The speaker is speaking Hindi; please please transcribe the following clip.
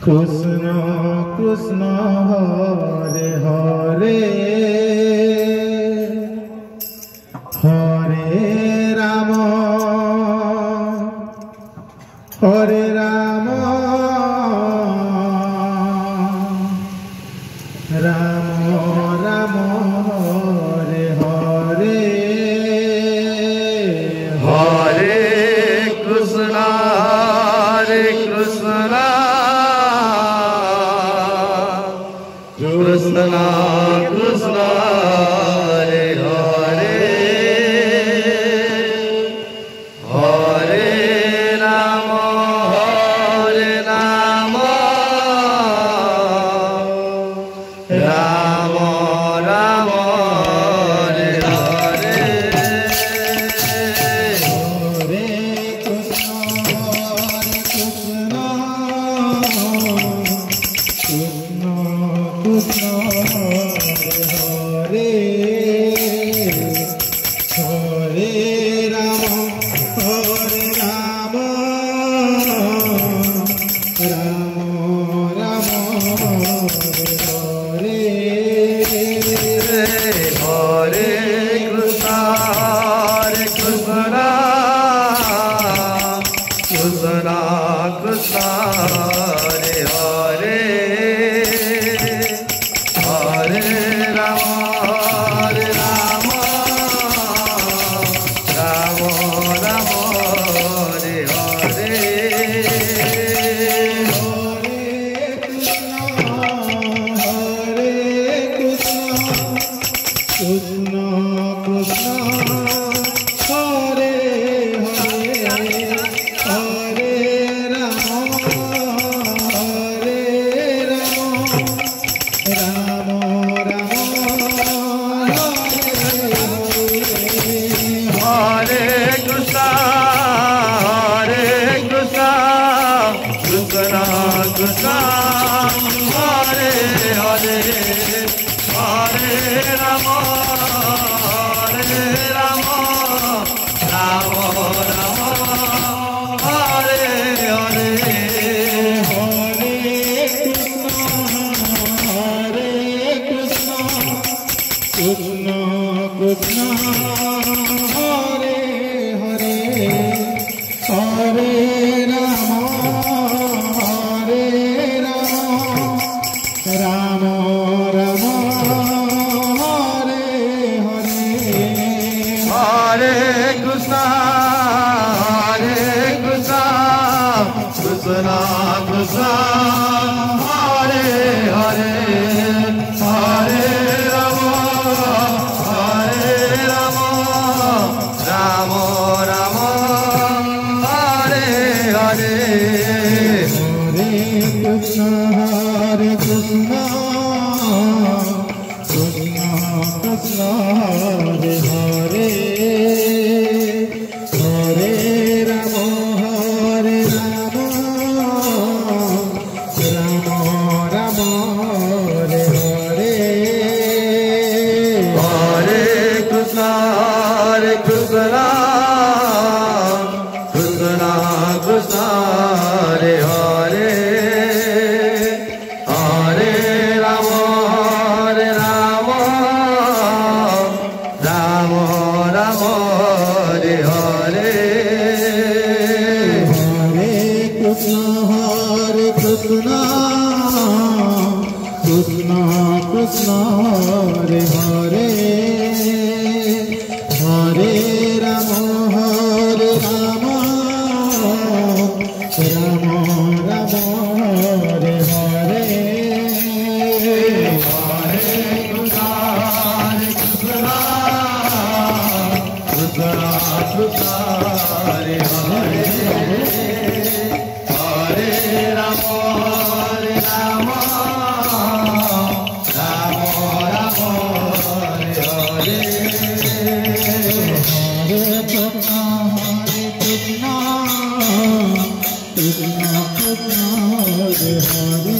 कृष्ण कृष्ण हरे हरे हरे राम हरे राम राम राम हरे हरे हरे कृष्णा कृष्णा कृष्णा हरे हरे हरे राम राम राम हरे हरे हरे कृष्ण कृष्ण कृष्ण हरे हरे राम राम राम हरे हरे कृष्णा कृष्णा कृष्णा हरे हरे हरे राम राम राम हरे हरे कृष्ण कृष्ण हरे हरे हरे राम राम राम हरे कृष्णा कृष्णा कृष्णा हरे हरे हरे राम राम राम हरे हरे कृष्ण कृष्ण हरे हरे हरे राम राम राम हरे हरे हरे कृष्णा कृष्णा कृष्णा हरे हरे हरे राम राम राम हरे हरे हरे कृष्ण कृष्ण कृष्ण हरे हरे हरे राम राम हरे हरे हरे कृष्णा कृष्णा कृष्णा हरे हरे हरे राम राम राम हरे हरे हरे कृष्ण कृष्ण कृष्ण हरे हरे हरे राम राम राम हरे हरे हरे कृष्णा कृष्णा कृष्णा हरे हरे हरे राम राम राम हरे हरे हरे कृष्ण कृष्ण कृष्ण हरे हरे